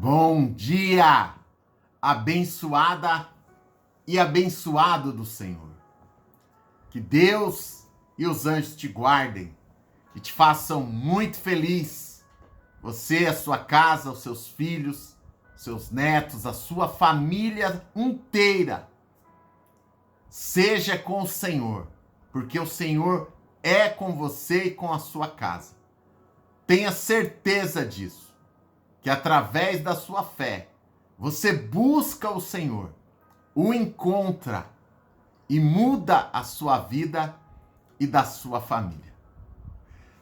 Bom dia, abençoada e abençoado do Senhor. Que Deus e os anjos te guardem, que te façam muito feliz. Você, a sua casa, os seus filhos, seus netos, a sua família inteira. Seja com o Senhor, porque o Senhor é com você e com a sua casa. Tenha certeza disso, que através da sua fé, você busca o Senhor, o encontra e muda a sua vida e da sua família.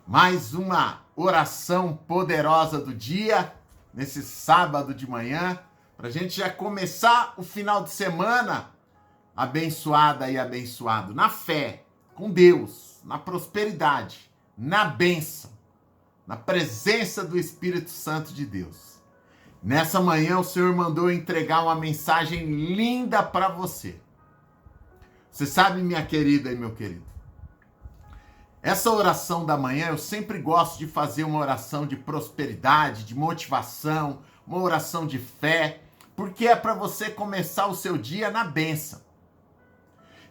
Mais uma oração poderosa do dia, nesse sábado de manhã, para a gente já começar o final de semana abençoada e abençoado, na fé, com Deus, na prosperidade, na bênção, na presença do Espírito Santo de Deus. Nessa manhã o Senhor mandou entregar uma mensagem linda para você. Você sabe, minha querida e meu querido, essa oração da manhã eu sempre gosto de fazer uma oração de prosperidade, de motivação, uma oração de fé, porque é para você começar o seu dia na bênção.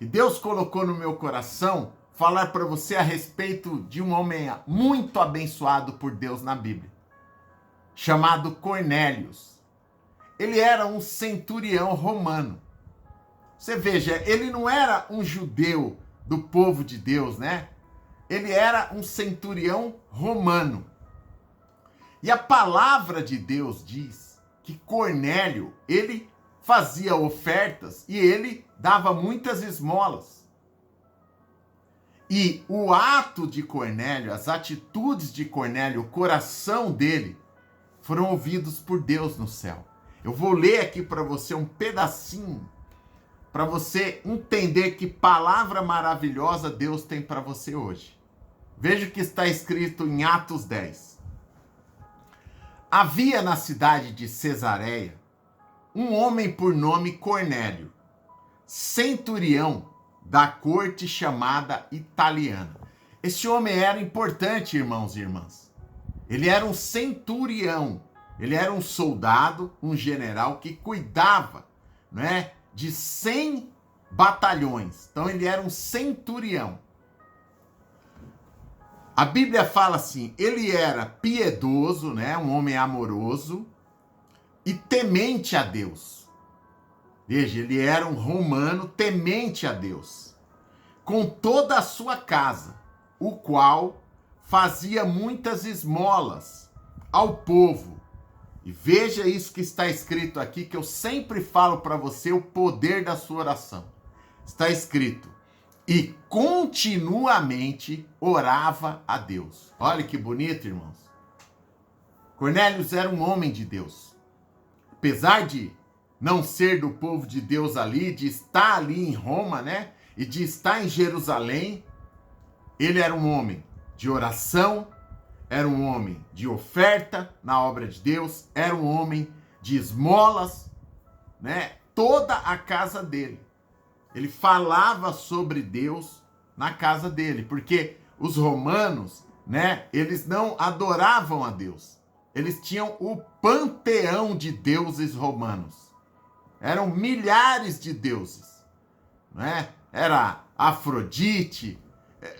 E Deus colocou no meu coração falar para você a respeito de um homem muito abençoado por Deus na Bíblia, chamado Cornélios. Ele era um centurião romano. Você veja, ele não era um judeu do povo de Deus, né? Ele era um centurião romano. E a palavra de Deus diz que Cornélio, ele fazia ofertas e ele dava muitas esmolas. E o ato de Cornélio, as atitudes de Cornélio, o coração dele, foram ouvidos por Deus no céu. Eu vou ler aqui para você um pedacinho, para você entender que palavra maravilhosa Deus tem para você hoje. Veja o que está escrito em Atos 10. Havia na cidade de Cesareia um homem por nome Cornélio, centurião da corte chamada italiana. Esse homem era importante, irmãos e irmãs. Ele era um centurião, ele era um soldado, um general que cuidava, né, de 100 batalhões. Então ele era um centurião. A Bíblia fala assim, ele era piedoso, né, um homem amoroso e temente a Deus. Veja, ele era um romano temente a Deus, com toda a sua casa, o qual fazia muitas esmolas ao povo. E veja isso que está escrito aqui, que eu sempre falo para você o poder da sua oração. Está escrito, e continuamente orava a Deus. Olha que bonito, irmãos. Cornélios era um homem de Deus. Apesar de não ser do povo de Deus ali, de estar ali em Roma, né? E de estar em Jerusalém, ele era um homem de oração, era um homem de oferta na obra de Deus, era um homem de esmolas, né? Toda a casa dele. Ele falava sobre Deus na casa dele, porque os romanos, né? Eles não adoravam a Deus. Eles tinham o panteão de deuses romanos. Eram milhares de deuses, né? Era Afrodite,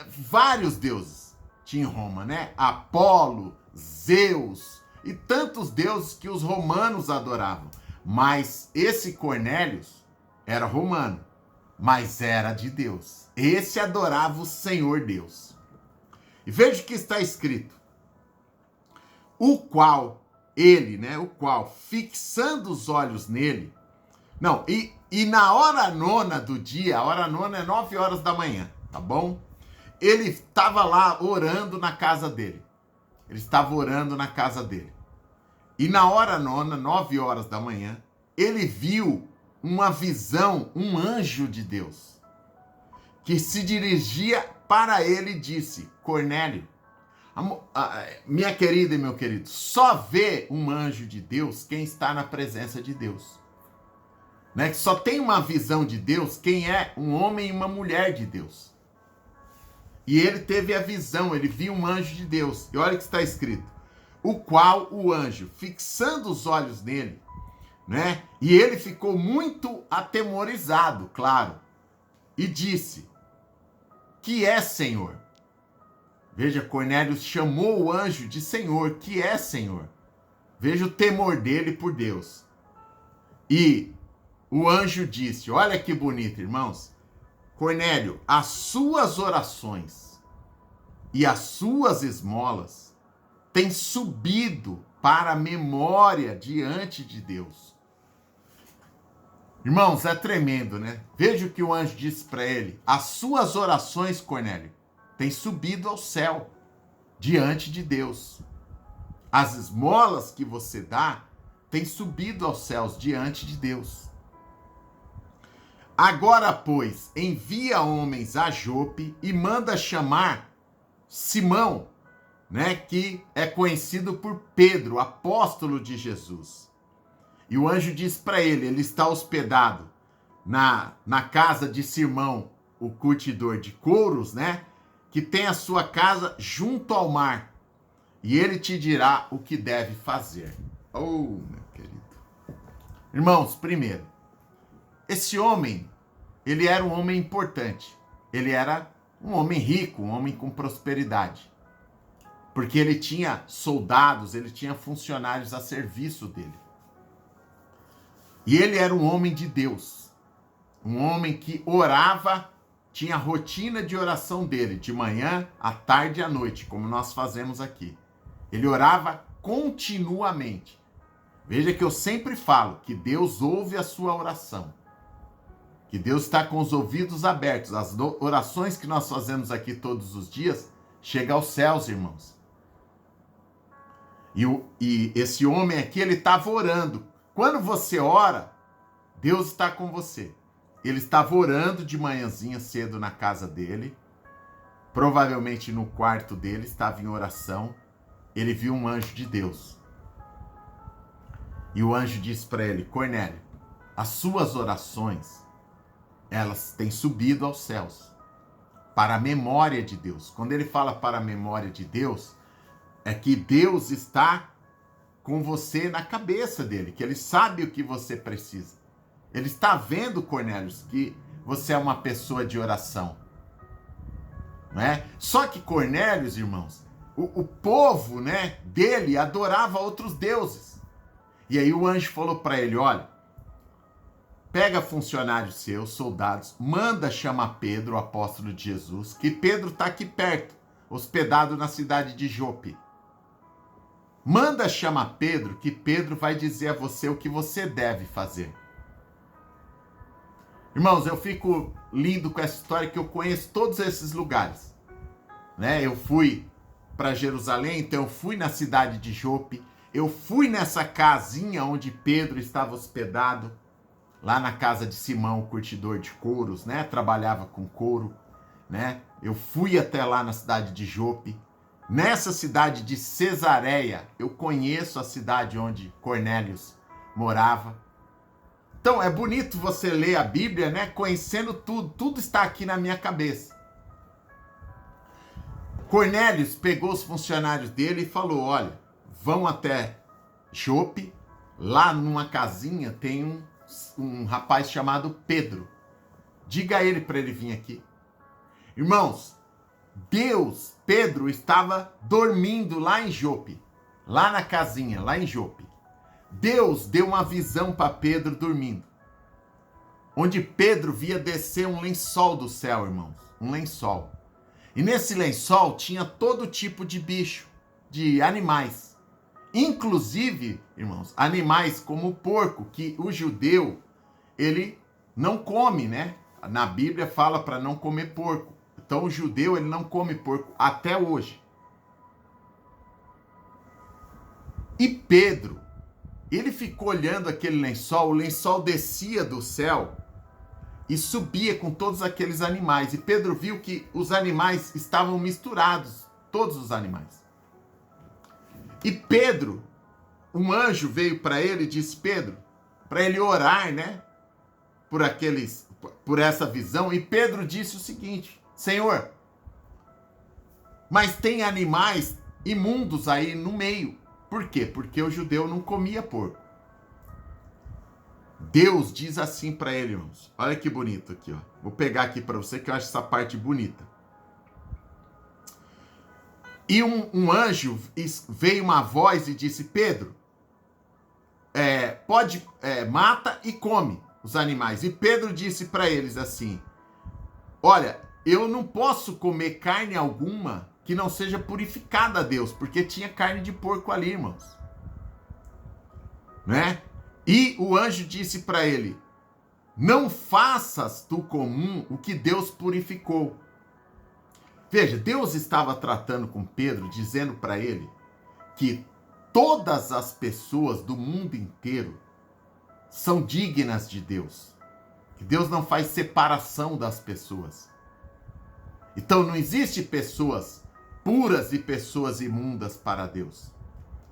vários deuses tinha em Roma, né? Apolo, Zeus e tantos deuses que os romanos adoravam. Mas esse Cornélios era romano, mas era de Deus. Esse adorava o Senhor Deus. E veja o que está escrito. O qual, ele, né? O qual, fixando os olhos nele, não, e na hora nona do dia, a hora nona é 9 horas da manhã, tá bom? Ele estava lá orando na casa dele. Ele estava orando na casa dele. E na hora nona, 9 horas da manhã, ele viu uma visão, um anjo de Deus, que se dirigia para ele e disse, Cornélio, minha querida e meu querido, só vê um anjo de Deus quem está na presença de Deus. Né? Só tem uma visão de Deus quem é um homem e uma mulher de Deus. E ele teve a visão, ele viu um anjo de Deus. E olha o que está escrito. o qual o anjo, fixando os olhos nele, né? E ele ficou muito atemorizado, claro, e disse: que é, Senhor? Veja, Cornélio chamou o anjo de Senhor, que é, Senhor? Veja o temor dele por Deus. E o anjo disse, olha que bonito, irmãos, Cornélio, as suas orações e as suas esmolas têm subido para a memória diante de Deus. Irmãos, é tremendo, né? Veja o que o anjo disse para ele. As suas orações, Cornélio, têm subido ao céu diante de Deus. As esmolas que você dá têm subido aos céus diante de Deus. Agora, pois, envia homens a Jope e manda chamar Simão, né, que é conhecido por Pedro, apóstolo de Jesus. E o anjo diz para ele, ele está hospedado na casa de Simão, o curtidor de couros, né, que tem a sua casa junto ao mar. E ele te dirá o que deve fazer. Oh, meu querido. Irmãos, primeiro, esse homem, ele era um homem importante. Ele era um homem rico, um homem com prosperidade. Porque ele tinha soldados, ele tinha funcionários a serviço dele. E ele era um homem de Deus. Um homem que orava, tinha a rotina de oração dele, de manhã, à tarde e à noite, como nós fazemos aqui. Ele orava continuamente. Veja que eu sempre falo que Deus ouve a sua oração. Que Deus está com os ouvidos abertos. As orações que nós fazemos aqui todos os dias chegam aos céus, irmãos. E esse homem aqui, ele estava orando. Quando você ora, Deus está com você. Ele estava orando de manhãzinha cedo na casa dele. Provavelmente no quarto dele, estava em oração. Ele viu um anjo de Deus. E o anjo disse para ele, Cornélio, as suas orações, elas têm subido aos céus, para a memória de Deus. Quando ele fala para a memória de Deus, é que Deus está com você na cabeça dele, que ele sabe o que você precisa. Ele está vendo, Cornélio, que você é uma pessoa de oração. Não é? Só que Cornélio, irmãos, o povo, né, dele adorava outros deuses. E aí o anjo falou para ele, olha, pega funcionários seus, soldados, manda chamar Pedro, o apóstolo de Jesus, que Pedro está aqui perto, hospedado na cidade de Jope. Manda chamar Pedro, que Pedro vai dizer a você o que você deve fazer. Irmãos, eu fico lindo com essa história que eu conheço todos esses lugares. Né? Eu fui para Jerusalém, então eu fui na cidade de Jope, eu fui nessa casinha onde Pedro estava hospedado, lá na casa de Simão, o curtidor de couros, né? Trabalhava com couro, né? Eu fui até lá na cidade de Jope. Nessa cidade de Cesareia, eu conheço a cidade onde Cornélio morava. Então, é bonito você ler a Bíblia, né? Conhecendo tudo. Tudo está aqui na minha cabeça. Cornélio pegou os funcionários dele e falou, olha, vão até Jope, lá numa casinha tem um rapaz chamado Pedro. Diga a ele para ele vir aqui. Irmãos, Pedro estava dormindo lá em Jope, lá na casinha, lá em Jope. Deus deu uma visão para Pedro dormindo, onde Pedro via descer um lençol do céu, irmãos, um lençol. E nesse lençol tinha todo tipo de bicho, de animais. Inclusive, irmãos, animais como o porco, que o judeu, ele não come, né? Na Bíblia fala para não comer porco. Então o judeu, ele não come porco até hoje. E Pedro, ele ficou olhando aquele lençol, o lençol descia do céu e subia com todos aqueles animais. E Pedro viu que os animais estavam misturados, todos os animais. E Pedro, um anjo veio para ele e disse, Pedro, para ele orar, né, por essa visão. E Pedro disse o seguinte, Senhor, mas tem animais imundos aí no meio. Por quê? Porque o judeu não comia porco. Deus diz assim para ele, irmãos. Olha que bonito aqui, ó. Vou pegar aqui para você que eu acho essa parte bonita. E um anjo veio uma voz e disse: Pedro, mata e come os animais. E Pedro disse para eles assim: olha, eu não posso comer carne alguma que não seja purificada a Deus, porque tinha carne de porco ali, irmãos. Né? E o anjo disse para ele: não faças tu comum o que Deus purificou. Veja, Deus estava tratando com Pedro, dizendo para ele que todas as pessoas do mundo inteiro são dignas de Deus. Que Deus não faz separação das pessoas. Então não existe pessoas puras e pessoas imundas para Deus.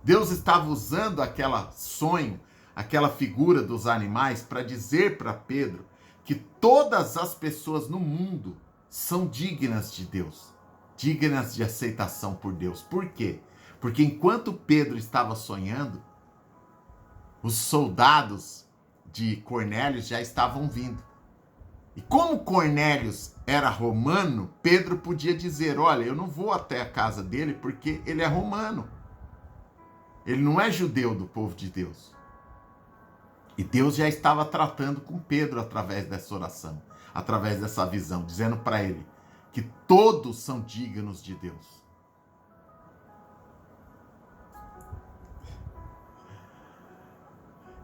Deus estava usando aquele sonho, aquela figura dos animais para dizer para Pedro que todas as pessoas no mundo são dignas de Deus, dignas de aceitação por Deus. Por quê? Porque enquanto Pedro estava sonhando, os soldados de Cornélio já estavam vindo. E como Cornélio era romano, Pedro podia dizer: olha, eu não vou até a casa dele porque ele é romano. Ele não é judeu do povo de Deus. E Deus já estava tratando com Pedro através dessa oração, através dessa visão, dizendo para ele que todos são dignos de Deus.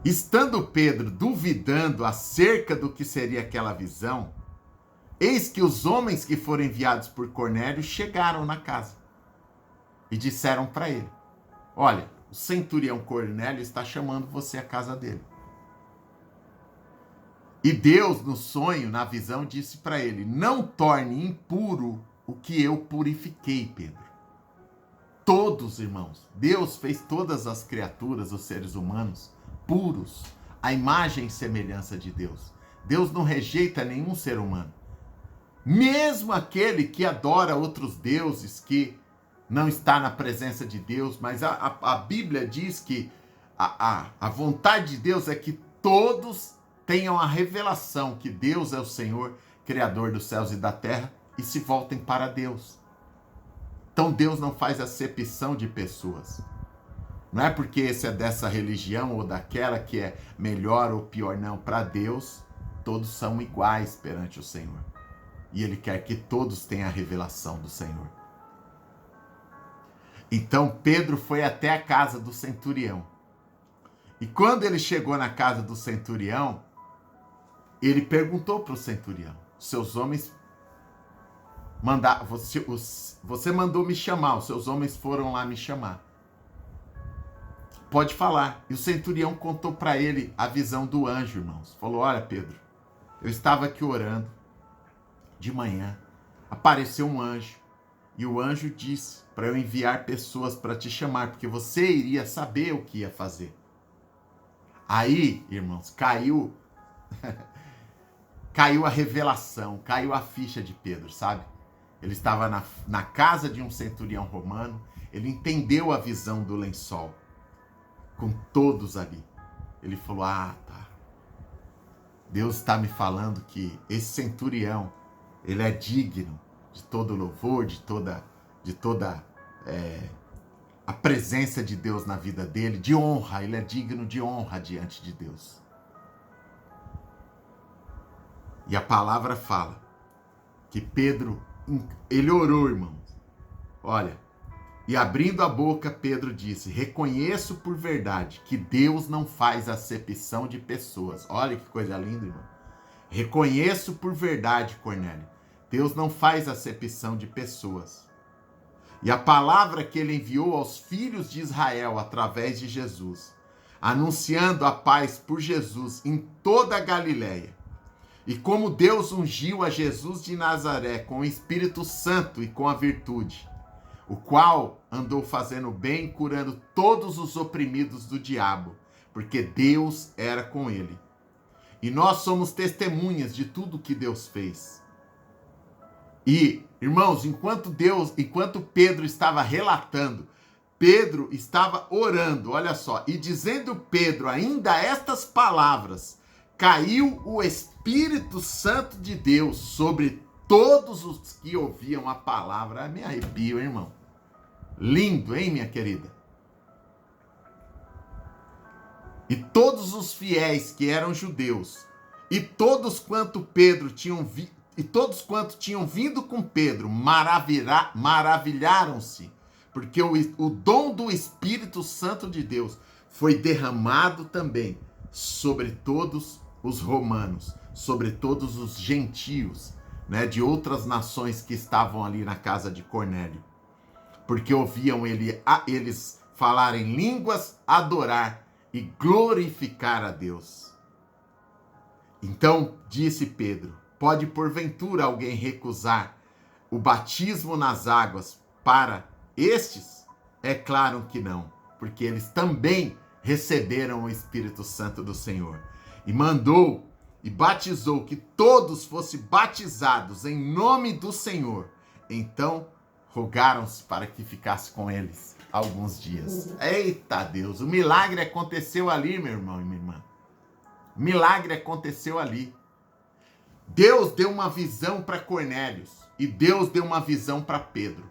Estando Pedro duvidando acerca do que seria aquela visão, eis que os homens que foram enviados por Cornélio chegaram na casa e disseram para ele: olha, o centurião Cornélio está chamando você à casa dele. E Deus, no sonho, na visão, disse para ele: não torne impuro o que eu purifiquei, Pedro. Todos, irmãos, Deus fez todas as criaturas, os seres humanos, puros, à imagem e semelhança de Deus. Deus não rejeita nenhum ser humano. Mesmo aquele que adora outros deuses, que não está na presença de Deus, mas a Bíblia diz que a vontade de Deus é que todos tenham a revelação que Deus é o Senhor, Criador dos céus e da terra, e se voltem para Deus. Então Deus não faz acepção de pessoas. Não é porque esse é dessa religião ou daquela que é melhor ou pior, não. Para Deus, todos são iguais perante o Senhor. E Ele quer que todos tenham a revelação do Senhor. Então Pedro foi até a casa do centurião. E quando ele chegou na casa do centurião, ele perguntou para o centurião: seus homens mandaram, você mandou me chamar, os seus homens foram lá me chamar. Pode falar. E o centurião contou para ele a visão do anjo, irmãos. Falou: olha, Pedro, eu estava aqui orando de manhã, apareceu um anjo, e o anjo disse para eu enviar pessoas para te chamar, porque você iria saber o que ia fazer. Aí, irmãos, caiu a revelação, caiu a ficha de Pedro, sabe? Ele estava na casa de um centurião romano, ele entendeu a visão do lençol, com todos ali. Ele falou: ah, tá. Deus está me falando que esse centurião, ele é digno de todo louvor, de toda a presença de Deus na vida dele, de honra. Ele é digno de honra diante de Deus. E a palavra fala que Pedro, ele orou, irmãos. Olha, e abrindo a boca, Pedro disse: reconheço por verdade que Deus não faz acepção de pessoas. Olha que coisa linda, irmão. Reconheço por verdade, Cornélio, Deus não faz acepção de pessoas. E a palavra que ele enviou aos filhos de Israel através de Jesus, anunciando a paz por Jesus em toda a Galileia. E como Deus ungiu a Jesus de Nazaré com o Espírito Santo e com a virtude, o qual andou fazendo bem, curando todos os oprimidos do diabo, porque Deus era com ele. E nós somos testemunhas de tudo que Deus fez. E, irmãos, enquanto Pedro estava relatando, Pedro estava orando, olha só, e dizendo Pedro ainda estas palavras, caiu o Espírito Santo de Deus sobre todos os que ouviam a palavra. Me arrepio, hein, irmão? Lindo, hein, minha querida? E todos os fiéis que eram judeus, e todos quanto tinham vindo com Pedro, maravilharam-se, porque o dom do Espírito Santo de Deus foi derramado também sobre todos os romanos, sobre todos os gentios, né, de outras nações que estavam ali na casa de Cornélio, porque ouviam eles falar em línguas, adorar e glorificar a Deus. Então disse Pedro: pode porventura alguém recusar o batismo nas águas para estes? É claro que não, porque eles também receberam o Espírito Santo do Senhor. E mandou e batizou que todos fossem batizados em nome do Senhor. Então rogaram-se para que ficasse com eles alguns dias. Eita Deus, o milagre aconteceu ali, meu irmão e minha irmã. O milagre aconteceu ali. Deus deu uma visão para Cornélio e Deus deu uma visão para Pedro,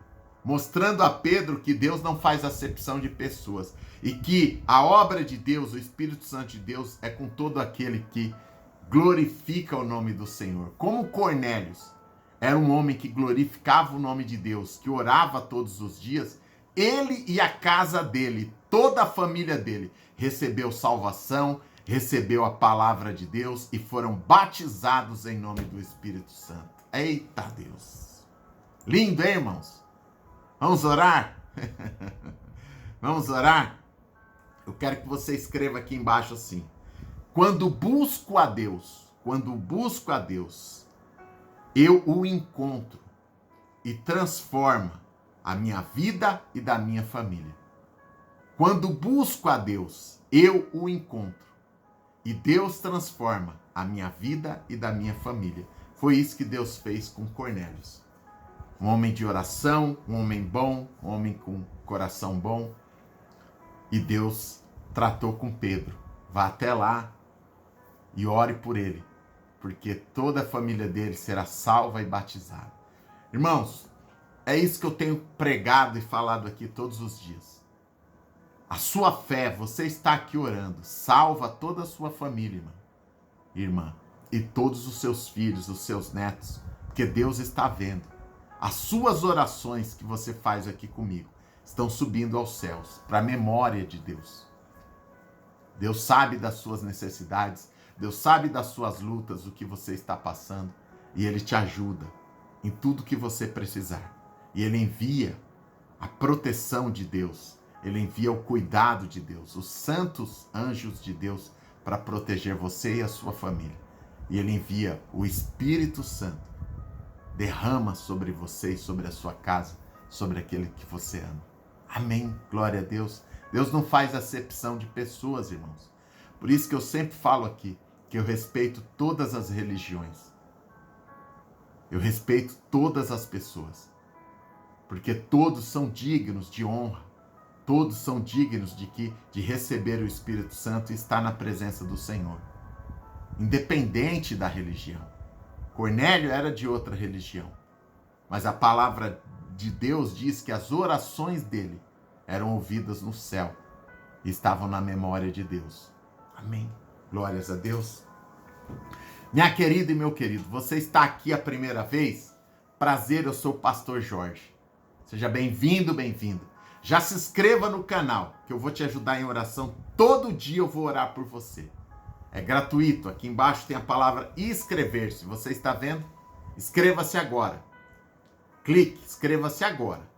mostrando a Pedro que Deus não faz acepção de pessoas e que a obra de Deus, o Espírito Santo de Deus, é com todo aquele que glorifica o nome do Senhor. Como Cornélio era um homem que glorificava o nome de Deus, que orava todos os dias, ele e a casa dele, toda a família dele, recebeu salvação, recebeu a palavra de Deus e foram batizados em nome do Espírito Santo. Eita Deus! Lindo, hein, irmãos? Vamos orar? Vamos orar? Eu quero que você escreva aqui embaixo assim: quando busco a Deus, eu o encontro e transforma a minha vida e da minha família. Quando busco a Deus, eu o encontro e Deus transforma a minha vida e da minha família. Foi isso que Deus fez com Cornélio. Um homem de oração, um homem bom, um homem com coração bom. E Deus tratou com Pedro: vá até lá e ore por ele, porque toda a família dele será salva e batizada. Irmãos, é isso que eu tenho pregado e falado aqui todos os dias. A sua fé, você está aqui orando, salva toda a sua família, irmã, e todos os seus filhos, os seus netos, porque Deus está vendo. As suas orações que você faz aqui comigo estão subindo aos céus, para a memória de Deus. Deus sabe das suas necessidades, Deus sabe das suas lutas, o que você está passando, e Ele te ajuda em tudo que você precisar. E Ele envia a proteção de Deus, Ele envia o cuidado de Deus, os santos anjos de Deus para proteger você e a sua família. E Ele envia o Espírito Santo, derrama sobre você e sobre a sua casa, sobre aquele que você ama. Amém, glória a Deus. Deus não faz acepção de pessoas, irmãos. Por isso que eu sempre falo aqui, que eu respeito todas as religiões. Eu respeito todas as pessoas. Porque todos são dignos de honra. Todos são dignos de receber o Espírito Santo e estar na presença do Senhor. Independente da religião. Cornélio era de outra religião. Mas a palavra de Deus diz que as orações dele eram ouvidas no céu e estavam na memória de Deus. Amém. Glórias a Deus. Minha querida e meu querido, você está aqui a primeira vez? Prazer, eu sou o pastor Jorge. Seja bem-vindo, bem-vinda. Já se inscreva no canal, que eu vou te ajudar em oração. Todo dia eu vou orar por você. É gratuito. Aqui embaixo tem a palavra inscrever-se. Você está vendo? Inscreva-se agora. Clique, inscreva-se agora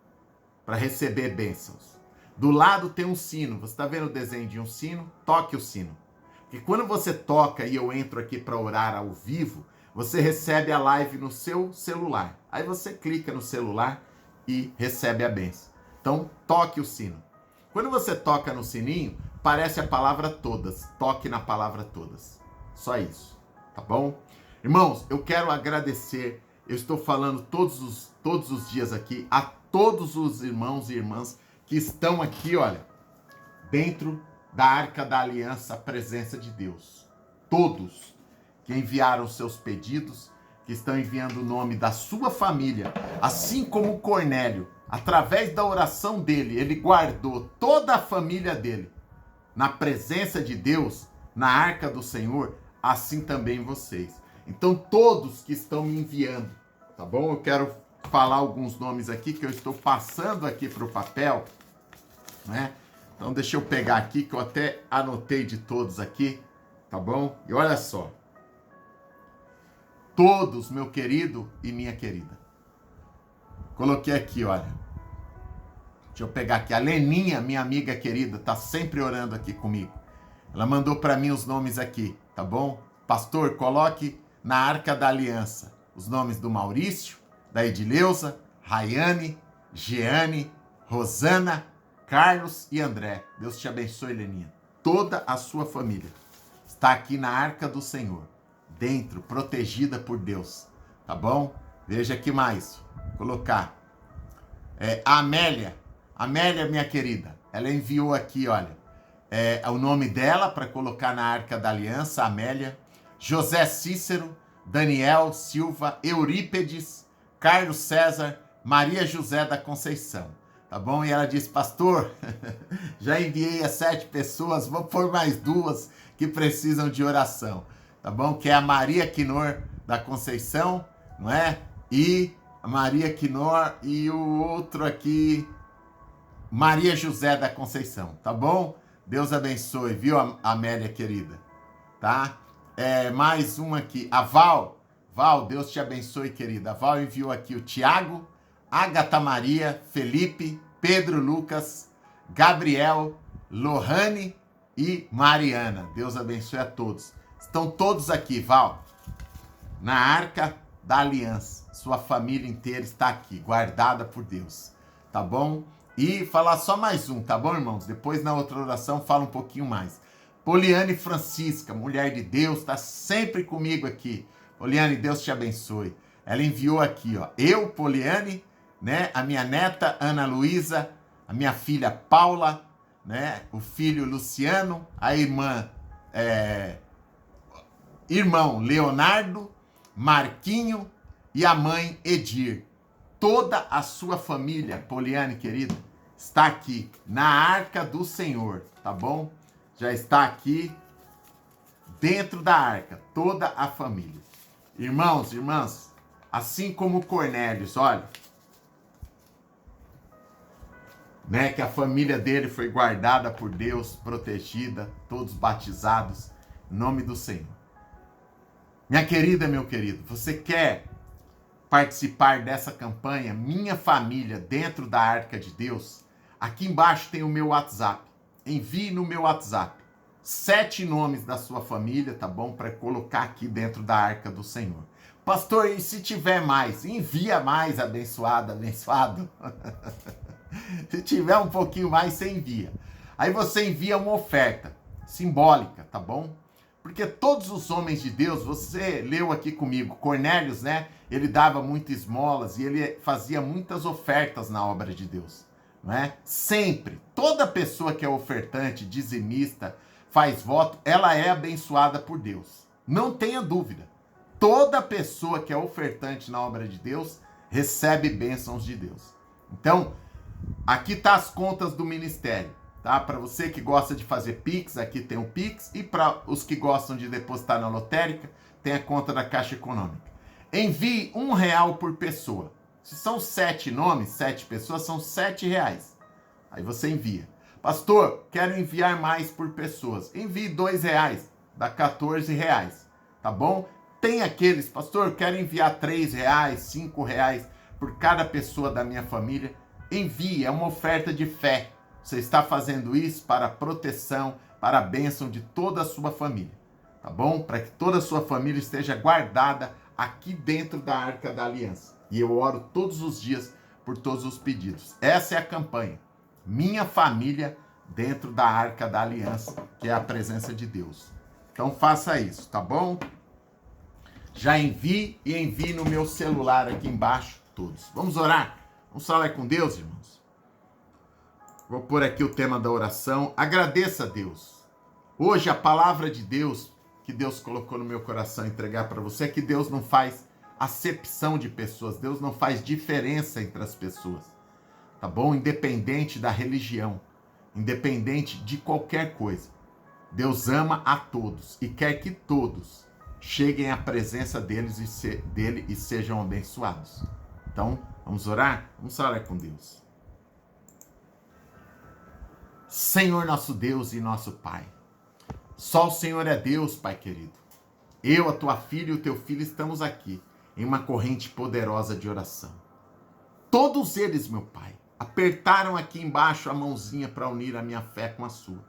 para receber bênçãos. Do lado tem um sino. Você está vendo o desenho de um sino? Toque o sino. Porque quando você toca e eu entro aqui para orar ao vivo, você recebe a live no seu celular. Aí você clica no celular e recebe a bênção. Então, toque o sino. Quando você toca no sininho, aparece a palavra todas. Toque na palavra todas. Só isso, tá bom? Irmãos, eu quero agradecer. Eu estou falando todos os dias aqui a todos os irmãos e irmãs que estão aqui, olha, dentro da Arca da Aliança, a presença de Deus. Todos que enviaram seus pedidos, que estão enviando o nome da sua família, assim como Cornélio, através da oração dele, ele guardou toda a família dele na presença de Deus, na Arca do Senhor, assim também vocês. Então, todos que estão me enviando, tá bom? Eu quero falar alguns nomes aqui que eu estou passando aqui para o papel, né? Então, deixa eu pegar aqui, que eu até anotei de todos aqui, tá bom? E olha só. Todos, meu querido e minha querida. Coloquei aqui, olha. Deixa eu pegar aqui. A Leninha, minha amiga querida, tá sempre orando aqui comigo. Ela mandou para mim os nomes aqui, tá bom? Pastor, coloque na Arca da Aliança os nomes do Maurício, da Edileuza, Rayane, Jeane, Rosana, Carlos e André. Deus te abençoe, Leninha. Toda a sua família está aqui na Arca do Senhor, dentro, protegida por Deus, tá bom? Veja aqui mais, vou colocar. A Amélia, minha querida, ela enviou aqui, olha, o nome dela para colocar na Arca da Aliança, Amélia, José Cícero, Daniel Silva, Eurípedes, Carlos César, Maria José da Conceição, tá bom? E ela disse, pastor, já enviei a 7 pessoas, vou pôr mais 2 que precisam de oração, tá bom? Que é a Maria Quinor da Conceição, não é? E a Maria Quinor e o outro aqui, Maria José da Conceição, tá bom? Deus abençoe, viu, Amélia querida, tá? Mais um aqui, a Val, Deus te abençoe, querida. A Val enviou aqui o Tiago, Agatha Maria, Felipe, Pedro Lucas, Gabriel, Lohane e Mariana. Deus abençoe a todos. Estão todos aqui, Val, na Arca da Aliança. Sua família inteira está aqui, guardada por Deus, tá bom? E falar só mais um, tá bom, irmãos? Depois, na outra oração, fala um pouquinho mais. Poliane Francisca, mulher de Deus, está sempre comigo aqui. Poliane, Deus te abençoe. Ela enviou aqui, ó. Eu, Poliane, né? A minha neta, Ana Luísa, a minha filha, Paula, né? O filho, Luciano, a irmã, irmão, Leonardo, Marquinho e a mãe, Edir. Toda a sua família, Poliane, querida, está aqui na Arca do Senhor, tá bom? Já está aqui dentro da arca, toda a família. Irmãos, irmãs, assim como Cornélios, olha, né, que a família dele foi guardada por Deus, protegida, todos batizados, em nome do Senhor. Minha querida, meu querido, você quer participar dessa campanha, Minha Família Dentro da Arca de Deus? Aqui embaixo tem o meu WhatsApp. Envie no meu WhatsApp 7 nomes da sua família, tá bom? Para colocar aqui dentro da Arca do Senhor. Pastor, e se tiver mais? Envia mais, abençoado. Se tiver um pouquinho mais, você envia. Aí você envia uma oferta simbólica, tá bom? Porque todos os homens de Deus, você leu aqui comigo, Cornélios, né? Ele dava muitas esmolas e ele fazia muitas ofertas na obra de Deus. Não é? Sempre, toda pessoa que é ofertante, dizimista, faz voto, ela é abençoada por Deus. Não tenha dúvida. Toda pessoa que é ofertante na obra de Deus recebe bênçãos de Deus. Então, aqui tá as contas do ministério, tá? Para você que gosta de fazer Pix, aqui tem o Pix, e para os que gostam de depositar na lotérica, tem a conta da Caixa Econômica. Envie R$1 por pessoa. Se são 7 nomes, 7 pessoas, são R$7. Aí você envia. Pastor, quero enviar mais por pessoas. Envie R$2, dá R$14, tá bom? Tem aqueles, pastor, quero enviar R$3, R$5 por cada pessoa da minha família. Envie, é uma oferta de fé. Você está fazendo isso para a proteção, para a bênção de toda a sua família, tá bom? Para que toda a sua família esteja guardada aqui dentro da Arca da Aliança. E eu oro todos os dias por todos os pedidos. Essa é a campanha. Minha família dentro da Arca da Aliança, que é a presença de Deus. Então faça isso, tá bom? Já envie e envie no meu celular aqui embaixo todos. Vamos orar? Vamos falar com Deus, irmãos? Vou pôr aqui o tema da oração. Agradeça a Deus. Hoje a palavra de Deus, que Deus colocou no meu coração entregar para você, é que Deus não faz acepção de pessoas. Deus não faz diferença entre as pessoas. Tá bom? Independente da religião. Independente de qualquer coisa. Deus ama a todos e quer que todos cheguem à presença dele e sejam abençoados. Então, vamos orar? Vamos orar com Deus. Senhor nosso Deus e nosso Pai, só o Senhor é Deus, Pai querido. Eu, a tua filha e o teu filho estamos aqui em uma corrente poderosa de oração. Todos eles, meu Pai, apertaram aqui embaixo a mãozinha para unir a minha fé com a sua.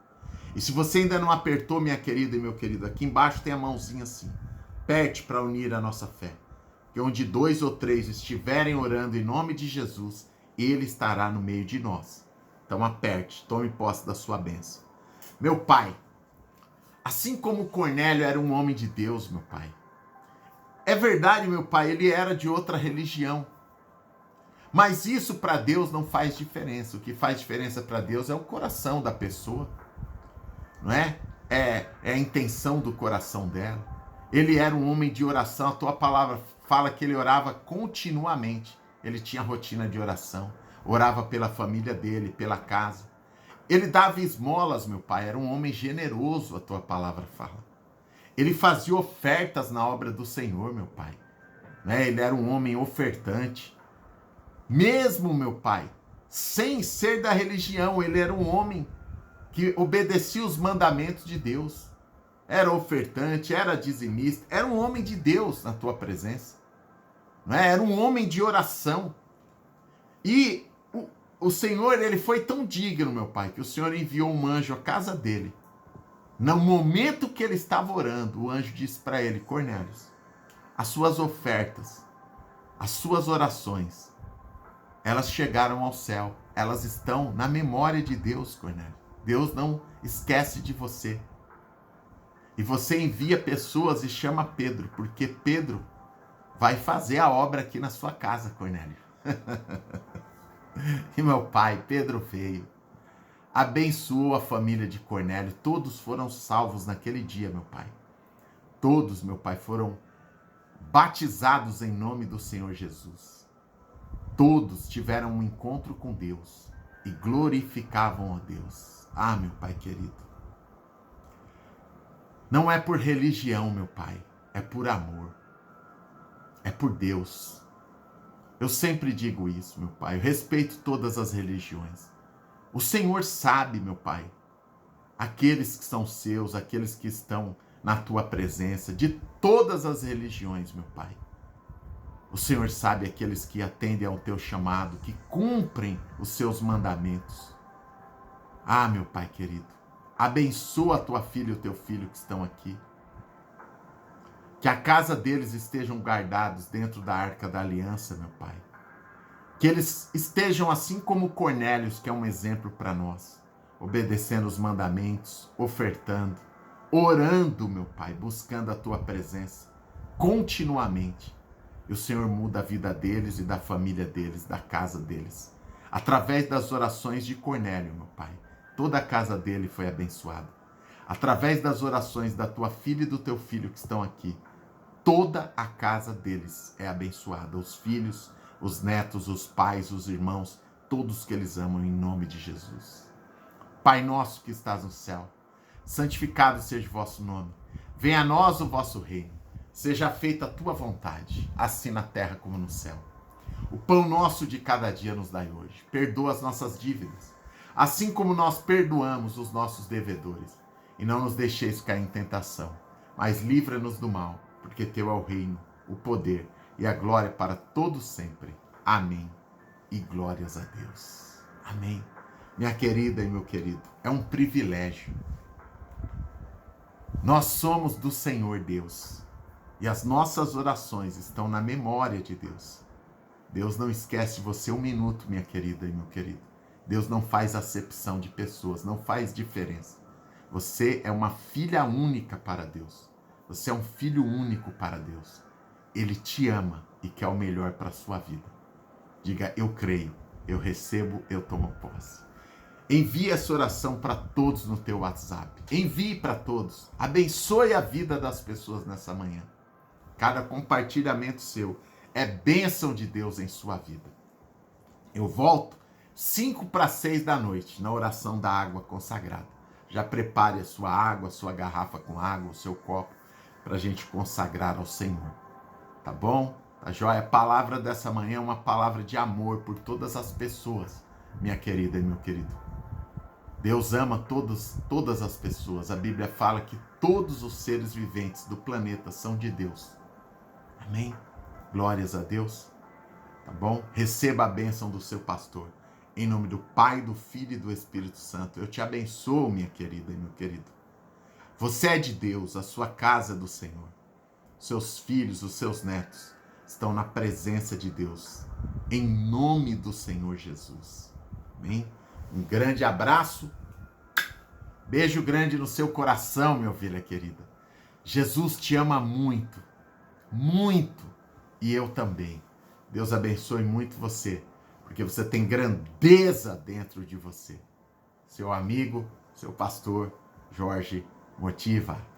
E se você ainda não apertou, minha querida e meu querido, aqui embaixo tem a mãozinha assim. Aperte para unir a nossa fé. Que onde 2 ou 3 estiverem orando em nome de Jesus, Ele estará no meio de nós. Então aperte, tome posse da sua bênção. Meu Pai, assim como Cornélio era um homem de Deus, meu Pai. É verdade, meu Pai, ele era de outra religião. Mas isso para Deus não faz diferença. O que faz diferença para Deus é o coração da pessoa. Não é? É a intenção do coração dela. Ele era um homem de oração. A tua palavra fala que ele orava continuamente. Ele tinha rotina de oração. Orava pela família dele, pela casa. Ele dava esmolas, meu Pai. Era um homem generoso, a tua palavra fala. Ele fazia ofertas na obra do Senhor, meu Pai. Né? Ele era um homem ofertante. Mesmo, meu Pai, sem ser da religião, ele era um homem que obedecia os mandamentos de Deus. Era ofertante, era dizimista, era um homem de Deus na tua presença. Não é? Era um homem de oração. E o Senhor, ele foi tão digno, meu Pai, que o Senhor enviou um anjo à casa dele. No momento que ele estava orando, o anjo disse para ele: Cornélio, as suas ofertas, as suas orações, elas chegaram ao céu. Elas estão na memória de Deus, Cornélio. Deus não esquece de você. E você envia pessoas e chama Pedro, porque Pedro vai fazer a obra aqui na sua casa, Cornélio. E meu pai, Pedro veio, abençoou a família de Cornélio. Todos foram salvos naquele dia, meu pai. Todos, meu pai, foram batizados em nome do Senhor Jesus. Todos tiveram um encontro com Deus e glorificavam a Deus. Ah, meu Pai querido. Não é por religião, meu Pai. É por amor. É por Deus. Eu sempre digo isso, meu Pai. Eu respeito todas as religiões. O Senhor sabe, meu Pai, aqueles que são seus, aqueles que estão na tua presença, de todas as religiões, meu Pai. O Senhor sabe aqueles que atendem ao teu chamado, que cumprem os seus mandamentos. Ah, meu Pai querido, abençoa a tua filha e o teu filho que estão aqui. Que a casa deles estejam guardados dentro da arca da aliança, meu Pai. Que eles estejam assim como Cornélios, que é um exemplo para nós, obedecendo os mandamentos, ofertando, orando, meu Pai, buscando a tua presença continuamente. E o Senhor muda a vida deles e da família deles, da casa deles. Através das orações de Cornélio, meu Pai, toda a casa dele foi abençoada. Através das orações da tua filha e do teu filho que estão aqui, toda a casa deles é abençoada. Os filhos, os netos, os pais, os irmãos, todos que eles amam em nome de Jesus. Pai nosso que estás no céu, santificado seja o vosso nome. Venha a nós o vosso reino. Seja feita a tua vontade, assim na terra como no céu. O pão nosso de cada dia nos dai hoje. Perdoa as nossas dívidas, assim como nós perdoamos os nossos devedores. E não nos deixeis cair em tentação, mas livra-nos do mal, porque teu é o reino, o poder e a glória para todos sempre. Amém. E glórias a Deus. Amém. Minha querida e meu querido, é um privilégio. Nós somos do Senhor Deus. E as nossas orações estão na memória de Deus. Deus não esquece de você um minuto, minha querida e meu querido. Deus não faz acepção de pessoas, não faz diferença. Você é uma filha única para Deus. Você é um filho único para Deus. Ele te ama e quer o melhor para a sua vida. Diga: eu creio, eu recebo, eu tomo posse. Envie essa oração para todos no teu WhatsApp. Envie para todos. Abençoe a vida das pessoas nessa manhã. Cada compartilhamento seu é bênção de Deus em sua vida. Eu volto 5 para 6 da noite na oração da água consagrada. Já prepare a sua água, a sua garrafa com água, o seu copo, para a gente consagrar ao Senhor. Tá bom? Tá joia? A palavra dessa manhã é uma palavra de amor por todas as pessoas, minha querida e meu querido. Deus ama todas as pessoas. A Bíblia fala que todos os seres viventes do planeta são de Deus. Amém? Glórias a Deus. Tá bom? Receba a bênção do seu pastor. Em nome do Pai, do Filho e do Espírito Santo. Eu te abençoo, minha querida e meu querido. Você é de Deus, a sua casa é do Senhor. Seus filhos, os seus netos estão na presença de Deus. Em nome do Senhor Jesus. Amém? Um grande abraço. Beijo grande no seu coração, minha ovelha querida. Jesus te ama muito. Muito. E eu também. Deus abençoe muito você, porque você tem grandeza dentro de você. Seu amigo, seu pastor, Jorge Motiva.